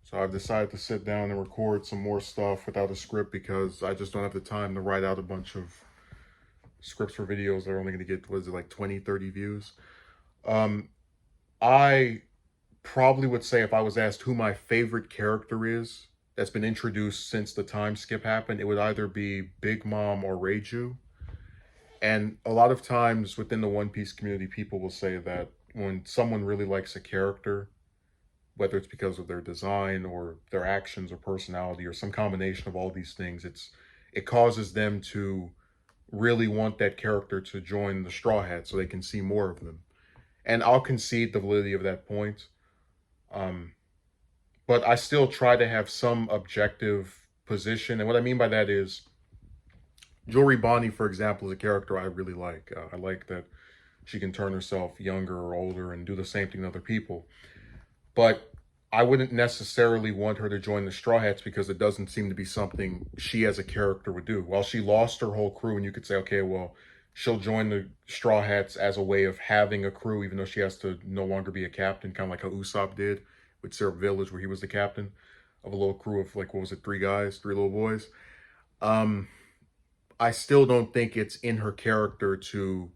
So I've decided to sit down and record some more stuff without a script because I just don't have the time to write out a bunch of scripts for videos that are only going to get, what is it, like 20, 30 views. Um, I probably would say if I was asked who my favorite character is that's been introduced since the time skip happened, it would either be Big Mom or Reiju. And a lot of times within the One Piece community, people will say that when someone really likes a character, whether it's because of their design or their actions or personality or some combination of all these things, it causes them to really want that character to join the Straw Hats so they can see more of them. And I'll concede the validity of that point. Um, but I still try to have some objective position. And what I mean by that is Jory Bonnie, for example, is a character I really like. I like that she can turn herself younger or older and do the same thing to other people. But I wouldn't necessarily want her to join the Straw Hats because it doesn't seem to be something she as a character would do. While she lost her whole crew, and you could say, okay, well, she'll join the Straw Hats as a way of having a crew, even though she has to no longer be a captain, kind of like how Usopp did with Syrup Village, where he was the captain of a little crew of, like, what was it, three guys, three little boys. Um, I still don't think it's in her character to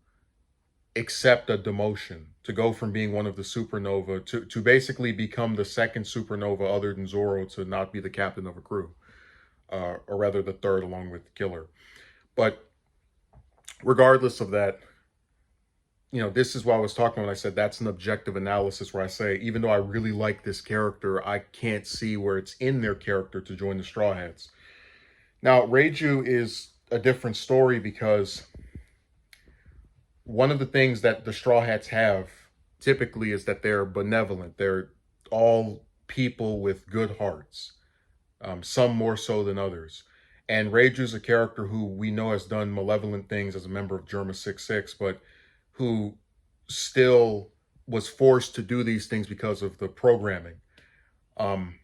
accept a demotion, to go from being one of the supernova to basically become the second supernova other than Zoro to not be the captain of a crew, or rather the third along with Killer. But regardless of that, this is what I was talking about when I said that's an objective analysis where I say, even though I really like this character, I can't see where it's in their character to join the Straw Hats. Now, Reiju is a different story because one of the things that the Straw Hats have typically is that they're benevolent. They're all people with good hearts, some more so than others. And Reiju's a character who we know has done malevolent things as a member of Germa 66, but who still was forced to do these things because of the programming. Um,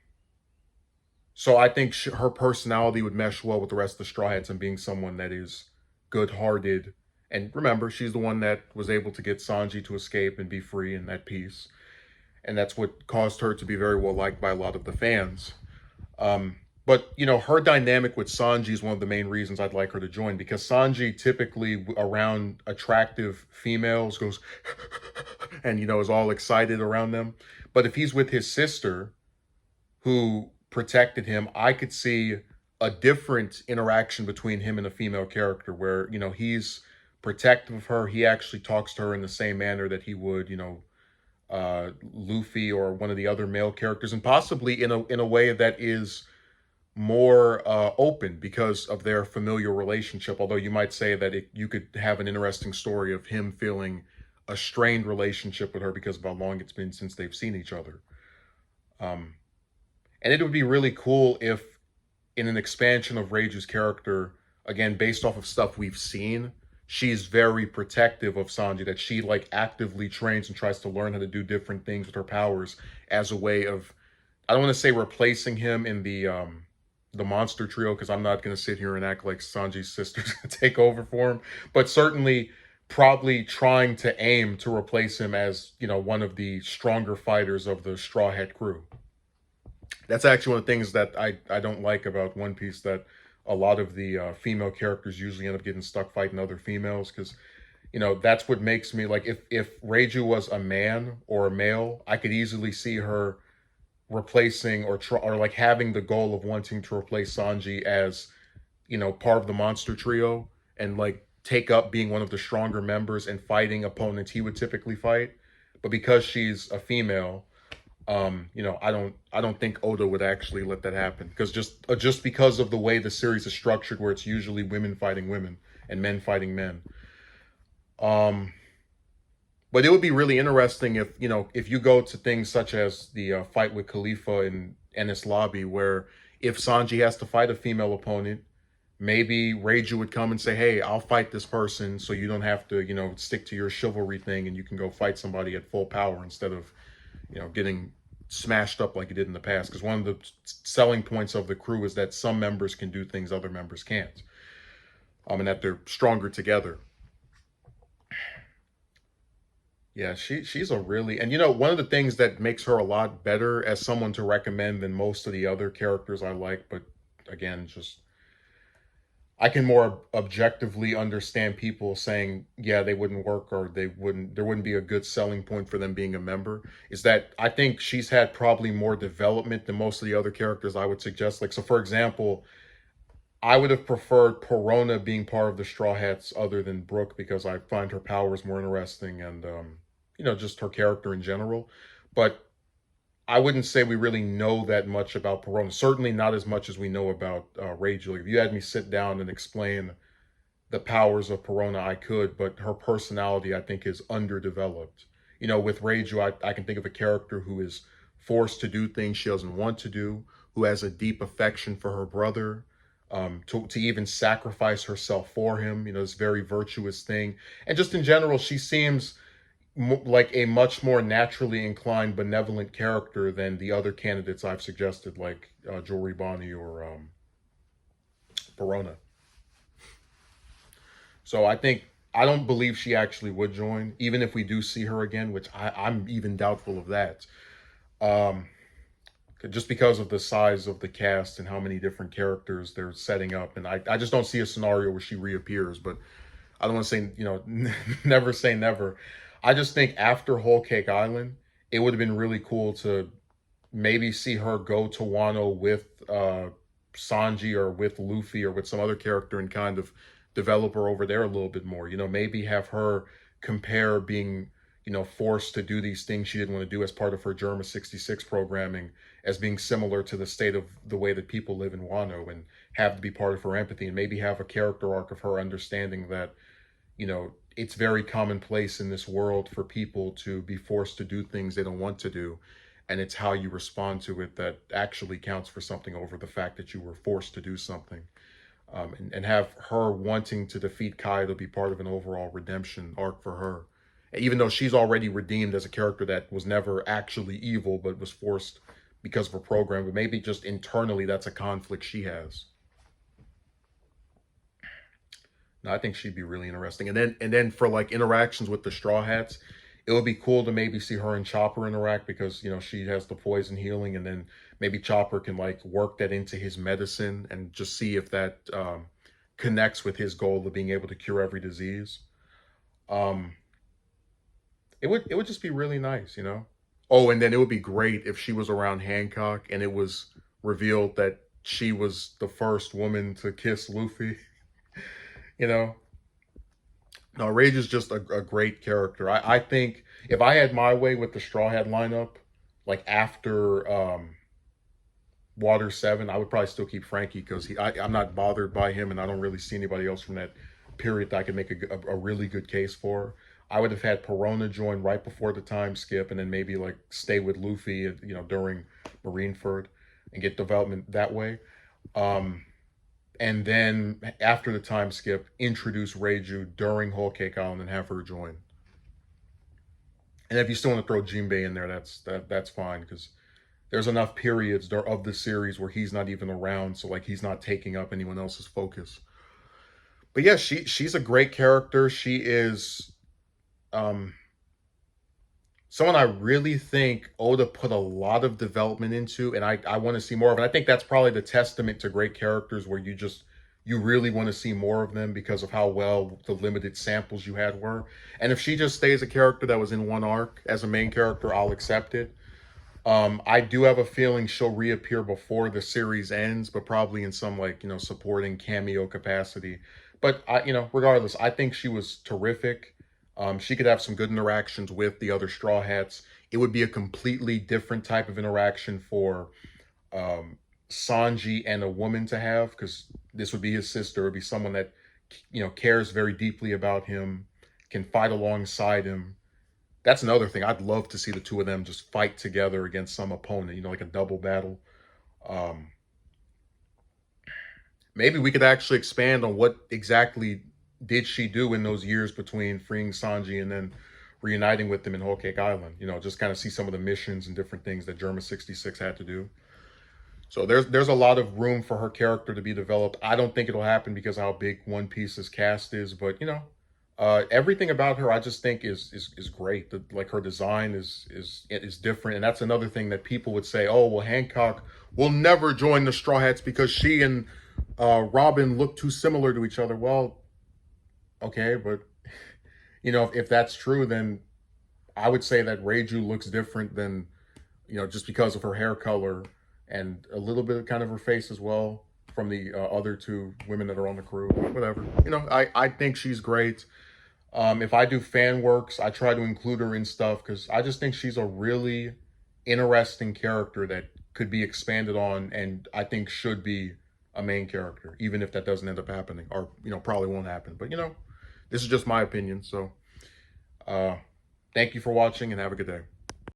so I think her personality would mesh well with the rest of the Straw Hats and being someone that is good-hearted. And remember, she's the one that was able to get Sanji to escape and be free and at peace. And that's what caused her to be very well liked by a lot of the fans. But, her dynamic with Sanji is one of the main reasons I'd like her to join, because Sanji typically around attractive females goes and, is all excited around them. But if he's with his sister, who protected him, I could see a different interaction between him and a female character where, he's protective of her. He actually talks to her in the same manner that he would, Luffy or one of the other male characters, and possibly in a way that is more open because of their familiar relationship. Although you might say that you could have an interesting story of him feeling a strained relationship with her because of how long it's been since they've seen each other. And it would be really cool if, in an expansion of Reiju's character, again, based off of stuff we've seen, she's very protective of Sanji, that she, like, actively trains and tries to learn how to do different things with her powers as a way of, I don't want to say replacing him in the monster trio, because I'm not going to sit here and act like Sanji's sister's going to take over for him, but certainly probably trying to aim to replace him as, one of the stronger fighters of the Straw Hat crew. That's actually one of the things that I don't like about One Piece, that a lot of the female characters usually end up getting stuck fighting other females, because that's what makes me like, if Reiju was a man or a male, I could easily see her replacing or like having the goal of wanting to replace Sanji as part of the monster trio, and like take up being one of the stronger members and fighting opponents he would typically fight. But because she's a female, I don't think Oda would actually let that happen, because just because of the way the series is structured, where it's usually women fighting women and men fighting men. But it would be really interesting if you go to things such as the fight with Khalifa in Ennis Lobby, where if Sanji has to fight a female opponent, maybe Reiju would come and say, hey, I'll fight this person so you don't have to, stick to your chivalry thing, and you can go fight somebody at full power instead of, getting smashed up like he did in the past. Because one of the selling points of the crew is that some members can do things other members can't, and that they're stronger together. Yeah, she's a really, and you know, one of the things that makes her a lot better as someone to recommend than most of the other characters I like, but again, just I can more objectively understand people saying, yeah, they wouldn't work or there wouldn't be a good selling point for them being a member, is that I think she's had probably more development than most of the other characters I would suggest. Like, so for example, I would have preferred Perona being part of the Straw Hats other than Brooke because I find her powers more interesting and, you know, just her character in general. But I wouldn't say we really know that much about Perona. Certainly not as much as we know about Reiju. Like, if you had me sit down and explain the powers of Perona, I could, but her personality, I think, is underdeveloped. You know, with Reiju, I can think of a character who is forced to do things she doesn't want to do, who has a deep affection for her brother, to even sacrifice herself for him, you know, this very virtuous thing. And just in general, she seems like a much more naturally inclined, benevolent character than the other candidates I've suggested, like Jory Bonnie or Perona. So I don't believe she actually would join, even if we do see her again, which I'm even doubtful of that. Um, just because of the size of the cast and how many different characters they're setting up. And I just don't see a scenario where she reappears, but I don't want to say, you know, never say never. I just think after Whole Cake Island, it would have been really cool to maybe see her go to Wano with Sanji or with Luffy or with some other character and kind of develop her over there a little bit more. You know, maybe have her compare being, you know, forced to do these things she didn't want to do as part of her Germa 66 programming as being similar to the state of the way that people live in Wano and have to be part of her empathy, and maybe have a character arc of her understanding that, you know, it's very commonplace in this world for people to be forced to do things they don't want to do. And it's how you respond to it that actually counts for something over the fact that you were forced to do something. And have her wanting to defeat Kai to be part of an overall redemption arc for her. Even though she's already redeemed as a character that was never actually evil, but was forced because of a program, but maybe just internally that's a conflict she has. No, I think she'd be really interesting. And then for like interactions with the Straw Hats, it would be cool to maybe see her and Chopper interact because, you know, she has the poison healing, and then maybe Chopper can like work that into his medicine and just see if that connects with his goal of being able to cure every disease. Um, it would just be really nice, you know. Oh, and then it would be great if she was around Hancock and it was revealed that she was the first woman to kiss Luffy. You know, no, Rage is just a great character. I think if I had my way with the Straw Hat lineup, like after Water 7, I would probably still keep Frankie because I'm not bothered by him, and I don't really see anybody else from that period that I could make a really good case for. I would have had Perona join right before the time skip, and then maybe like stay with Luffy, you know, during Marineford, and get development that way. Um, and then after the time skip, introduce Reiju during Whole Cake Island and have her join. And if you still want to throw Jinbei in there, that's fine because there's enough periods of the series where he's not even around, so like he's not taking up anyone else's focus. But yeah, she's a great character. She is um someone I really think Oda put a lot of development into, and I want to see more of. And I think that's probably the testament to great characters where you really want to see more of them because of how well the limited samples you had were. And if she just stays a character that was in one arc as a main character, I'll accept it. I do have a feeling she'll reappear before the series ends, but probably in some like, you know, supporting cameo capacity. But you know, regardless, I think she was terrific. She could have some good interactions with the other Straw Hats. It would be a completely different type of interaction for um, Sanji and a woman to have, because this would be his sister. It would be someone that, you know, cares very deeply about him, can fight alongside him. That's another thing. I'd love to see the two of them just fight together against some opponent, you know, like a double battle. Um, Maybe we could actually expand on what exactly did she do in those years between freeing Sanji and then reuniting with them in Whole Cake Island. You know, just kind of see some of the missions and different things that Germa 66 had to do. So there's a lot of room for her character to be developed. I don't think it'll happen because of how big One Piece's cast is, but you know, Everything about her, I just think is great. Like her design is different, and that's another thing that people would say. Oh, well, Hancock will never join the Straw Hats because she and Robin look too similar to each other. Well, okay, but if that's true, then I would say that Reiju looks different than just because of her hair color and a little bit of kind of her face as well from the other two women that are on the crew. Whatever. I think she's great. If I do fan works, I try to include her in stuff because I just think she's a really interesting character that could be expanded on and I think should be a main character, even if that doesn't end up happening or, probably won't happen. But, this is just my opinion. So, thank you for watching and have a good day.